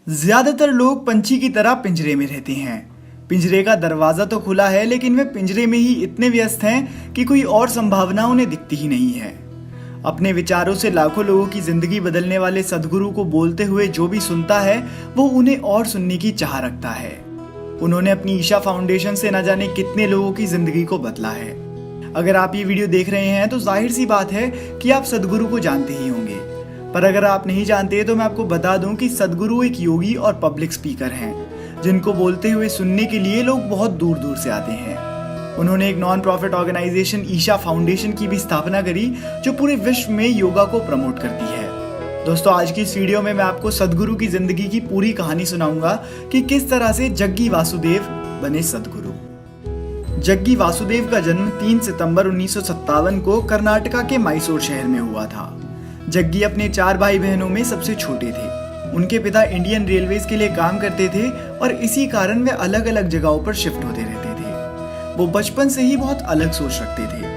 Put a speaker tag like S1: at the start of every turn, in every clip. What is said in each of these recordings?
S1: ज्यादातर लोग पंछी की तरह पिंजरे में रहते हैं। पिंजरे का दरवाजा तो खुला है, लेकिन वे पिंजरे में ही इतने व्यस्त हैं कि कोई और संभावना उन्हें दिखती ही नहीं है। अपने विचारों से लाखों लोगों की जिंदगी बदलने वाले सदगुरु को बोलते हुए जो भी सुनता है वो उन्हें और सुनने की चाह रखता है। उन्होंने अपनी ईशा फाउंडेशन से न जाने कितने लोगों की जिंदगी को बदला है। अगर आप ये वीडियो देख रहे हैं तो जाहिर सी बात है कि आप सदगुरु को जानते ही होंगे, पर अगर आप नहीं जानते तो मैं आपको बता दूं कि सदगुरु एक योगी और पब्लिक स्पीकर हैं जिनको बोलते हुए सुनने के लिए लोग बहुत दूर दूर से आते हैं। उन्होंने एक non profit organisation Isha foundation की भी स्थापना करी जो पूरे विश्व में योगा को प्रमोट करती है। दोस्तों, आज की इस वीडियो में मैं आपको सदगुरु की जिंदगी की पूरी कहानी सुनाऊंगा कि किस तरह से जग्गी वासुदेव बने सदगुरु। जग्गी वासुदेव का जन्म 3 सितंबर 1957 को कर्नाटका के मैसूर शहर में हुआ था। जग्गी अपने 4 भाई बहनों में सबसे छोटे थे। उनके पिता इंडियन रेलवेज के लिए काम करते थे और इसी कारण वे अलग अलग जगहों पर शिफ्ट होते रहते थे। वो बचपन से ही बहुत अलग सोच रखते थे।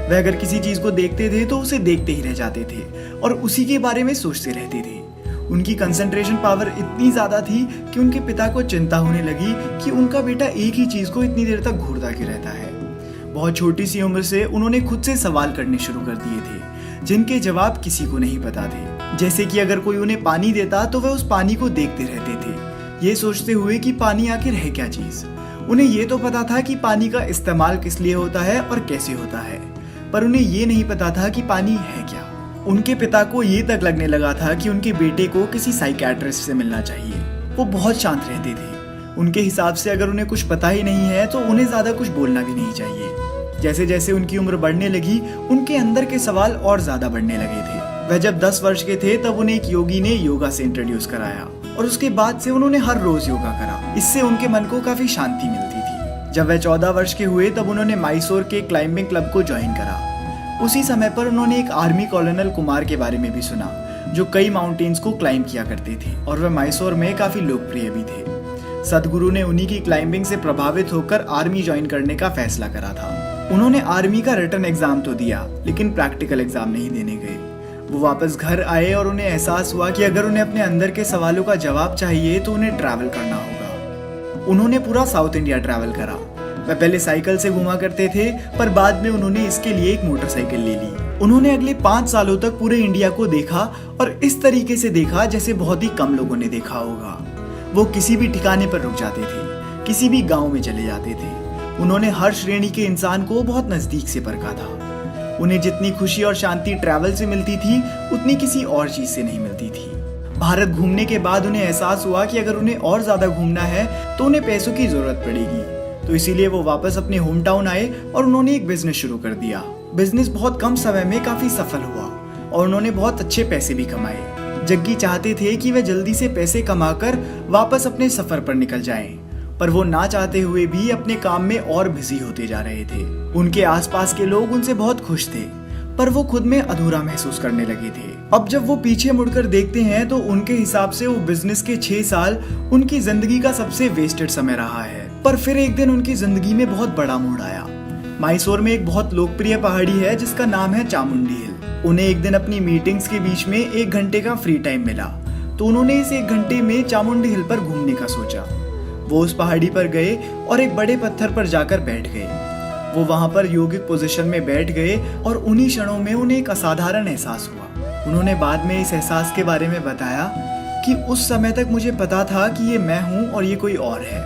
S1: वे अगर किसी चीज को देखते थे तो उसे देखते ही रह जाते थे और उसी के बारे में सोचते रहते थे। उनकी कंसंट्रेशन पावर इतनी ज्यादा थी कि उनके पिता को चिंता होने लगी कि उनका बेटा एक ही चीज को इतनी देर तक घूरता क्यों रहता है। बहुत छोटी सी उम्र से उन्होंने खुद से सवाल करने शुरू कर दिए थे जिनके जवाब किसी को नहीं पता थे। जैसे कि अगर कोई उन्हें पानी देता तो वे उस पानी को देखते रहते थे, ये सोचते हुए कि पानी आखिर है क्या चीज। उन्हें ये तो पता था कि पानी का इस्तेमाल किस लिए होता है और कैसे होता है, पर उन्हें ये नहीं पता था कि पानी है क्या। उनके पिता को ये तक लगने लगा था कि उनके बेटे को किसी साइकियाट्रिस्ट से मिलना चाहिए। वो बहुत शांत रहते थे। उनके हिसाब से अगर उन्हें कुछ पता ही नहीं है तो उन्हें ज्यादा कुछ बोलना भी नहीं चाहिए। जैसे जैसे उनकी उम्र बढ़ने लगी, उनके अंदर के सवाल और ज्यादा बढ़ने लगे थे। वह जब 10 वर्ष के थे तब उन्हें एक योगी ने योगा से इंट्रोड्यूस कराया और उसके बाद से उन्होंने हर रोज योगा करा। इससे उनके मन को काफी शांति मिलती थी। जब वह 14 वर्ष के हुए तब उन्होंने मैसूर के क्लाइंबिंग क्लब को ज्वाइन करा। उसी समय पर उन्होंने एक आर्मी कॉलोनल कुमार के बारे में भी सुना जो कई माउंटेन्स को क्लाइंब किया करते थे और वह मैसूर में काफी लोकप्रिय भी थे। सदगुरु ने उन्हीं की क्लाइंबिंग से प्रभावित होकर आर्मी ज्वाइन करने का फैसला करा था। उन्होंने आर्मी का रिटन एग्जाम तो दिया लेकिन प्रैक्टिकल एग्जाम नहीं देने गए। वो वापस घर आए और उन्हें एहसास हुआ कि अगर उन्हें अपने अंदर के सवालों का जवाब चाहिए तो उन्हें ट्रैवल करना होगा। उन्होंने पूरा साउथ इंडिया ट्रैवल करा। वह पहले साइकिल से घुमा करते थे, पर बाद में उन्होंने इसके लिए एक मोटरसाइकिल ले ली। उन्होंने अगले 5 सालों तक पूरे इंडिया को देखा और इस तरीके से देखा जैसे बहुत ही कम लोगों ने देखा होगा। वो किसी भी ठिकाने पर रुक जाते थे, किसी भी गांव में चले जाते थे। उन्होंने हर श्रेणी के इंसान को बहुत नजदीक से परखा था। उन्हें जितनी खुशी और शांति ट्रैवल से मिलती थी उतनी किसी और चीज से नहीं मिलती थी। भारत घूमने के बाद उन्हें एहसास हुआ कि अगर उन्हें और ज्यादा घूमना है तो उन्हें पैसों की जरूरत पड़ेगी। तो इसीलिए वो वापस अपने होम टाउन आए और उन्होंने एक बिजनेस शुरू कर दिया। बिजनेस बहुत कम समय में काफी सफल हुआ और उन्होंने बहुत अच्छे पैसे भी कमाए। जग्गी चाहते थे कि वे जल्दी से पैसे कमाकर वापस अपने सफर पर निकल जाएं, पर वो ना चाहते हुए भी अपने काम में और बिजी होते जा रहे थे। उनके आसपास के लोग उनसे बहुत खुश थे, पर वो खुद में अधूरा महसूस करने लगे थे। अब जब वो पीछे मुड़कर देखते हैं तो उनके हिसाब से वो बिजनेस के 6 साल उनकी जिंदगी का सबसे वेस्टेड समय रहा है। पर फिर एक दिन उनकी जिंदगी में बहुत बड़ा मोड़ आया। मैसूर में एक बहुत लोकप्रिय पहाड़ी है जिसका नाम है चामुंडी हिल। उन्हें एक दिन अपनी मीटिंग्स के बीच में 1 घंटे का फ्री टाइम मिला, तो उन्होंने इस 1 घंटे में चामुंडी हिल पर घूमने का सोचा। वो उस पहाड़ी पर गए और एक बड़े पत्थर पर जाकर बैठ गए। वो वहां पर योगिक पोजीशन में बैठ गए और उन्हीं क्षणों में उन्हें एक असाधारण एहसास हुआ। उन्होंने बाद में इस एहसास के बारे में बताया कि उस समय तक मुझे पता था कि ये मैं हूं और ये कोई और है,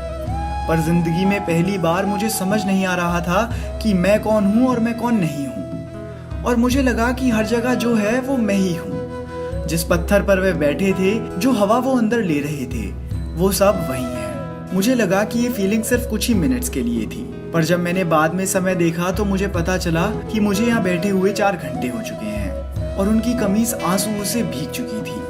S1: पर जिंदगी में पहली बार मुझे समझ नहीं आ रहा था कि मैं कौन हूं और मैं कौन नहीं हूं। और मुझे लगा कि हर जगह जो है वो मैं ही हूं। जिस पत्थर पर वे बैठे थे, जो हवा वो अंदर ले रहे थे, वो सब वही है। मुझे लगा कि ये फीलिंग सिर्फ कुछ ही मिनट्स के लिए थी, पर जब मैंने बाद में समय देखा तो मुझे पता चला कि मुझे यहाँ बैठे हुए 4 घंटे हो चुके हैं और उनकी कमीज आंसुओं से भीग चुकी थी।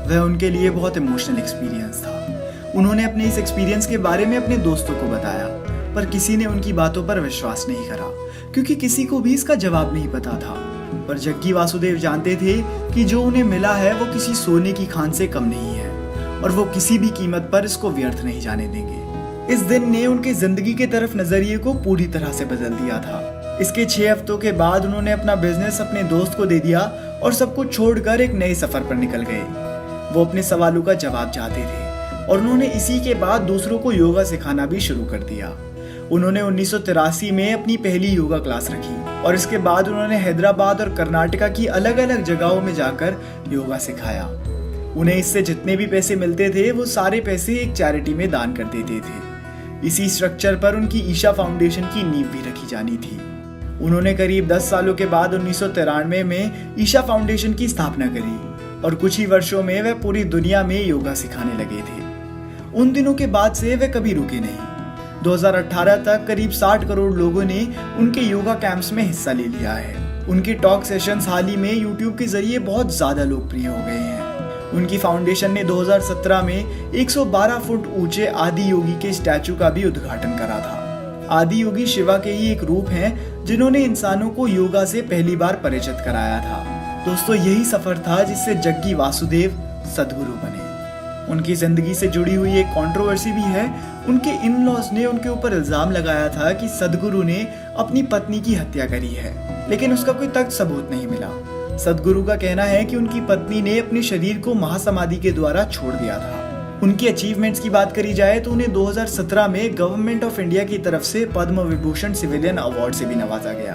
S1: वह उनके लिए बहुत इमोशनल एक्सपीरियंस था। उन्होंने अपने इस एक्सपीरियंस के बारे में अपने दोस्तों को बताया, पर किसी ने उनकी बातों पर विश्वास नहीं करा क्योंकि किसी को भी इसका जवाब नहीं पता था। पर जग्गी वासुदेव जानते थे कि जो उन्हें मिला है वो किसी सोने की खान से कम नहीं है और वो किसी भी कीमत पर इसको व्यर्थ नहीं जाने देंगे। इस दिन ने उनके जिंदगी के तरफ नजरिए को पूरी तरह से बदल दिया था। इसके 6 हफ्तों के बाद उन्होंने अपना बिजनेस अपने दोस्त को दे दिया और सब कुछ छोड़कर एक नए सफर पर निकल गए। वो अपने सवालों का जवाब चाहते थे, और उन्होंने इसी के बाद दूसरों को योगा सिखाना भी शुरू कर दिया। उन्होंने 1983 में अपनी पहली योगा क्लास रखी और इसके बाद उन्होंने हैदराबाद और कर्नाटका की अलग अलग जगहों में जाकर योगा सिखाया। उन्हें इससे जितने भी पैसे मिलते थे वो सारे पैसे एक चैरिटी में दान कर देते थे। इसी स्ट्रक्चर पर उनकी ईशा फाउंडेशन की नींव भी रखी जानी थी। उन्होंने करीब 10 सालों के बाद 1993 में ईशा फाउंडेशन की स्थापना करी और कुछ ही वर्षों में वह पूरी दुनिया में योगा सिखाने लगे थे। उन दिनों के बाद से वे कभी रुके नहीं। 2018 तक करीब 60 करोड़ लोगों ने उनके योगा कैंप्स में हिस्सा ले लिया है। उनके टॉक सेशंस हाल ही में YouTube के जरिए बहुत ज्यादा लोकप्रिय हो गए हैं। उनकी फाउंडेशन ने 2017 में 112 फुट ऊंचे आदि योगी के स्टैचू का भी उद्घाटन करा था। आदि योगी शिवा के ही एक रूप हैं जिन्होंने इंसानों को योगा से पहली बार परिचित कराया था। दोस्तों, यही सफर था जिससे जग्गी वासुदेव सद्गुरु बने। उनकी जिंदगी से जुड़ी हुई एक कंट्रोवर्सी भी है। उनके इन लॉज ने उनके ऊपर इल्जाम लगाया था कि सद्गुरु ने अपनी पत्नी की हत्या करी है, लेकिन उसका कोई तथ्य सबूत नहीं मिला। सद्गुरु का कहना है कि उनकी पत्नी ने अपने शरीर को महासमाधि के द्वारा छोड़ दिया था। उनकी अचीवमेंट्स की बात करी जाए तो उन्हें 2017 में गवर्नमेंट ऑफ इंडिया की तरफ से पद्म विभूषण सिविलियन अवार्ड से भी नवाजा गया।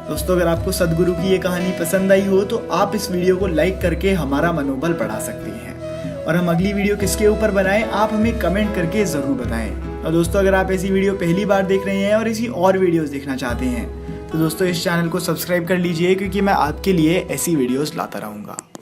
S1: दोस्तों, अगर आपको सद्गुरु की ये कहानी पसंद आई हो तो आप इस वीडियो को लाइक करके हमारा मनोबल बढ़ा सकते हैं और हम अगली वीडियो किसके ऊपर बनाएं आप हमें कमेंट करके जरूर बताएं। और दोस्तों, अगर आप ऐसी वीडियो पहली बार देख रहे हैं और ऐसी और वीडियोस देखना चाहते हैं तो दोस्तों इस चैनल को सब्सक्राइब कर लीजिए, क्योंकि मैं आपके लिए ऐसी वीडियोस लाता रहूँगा।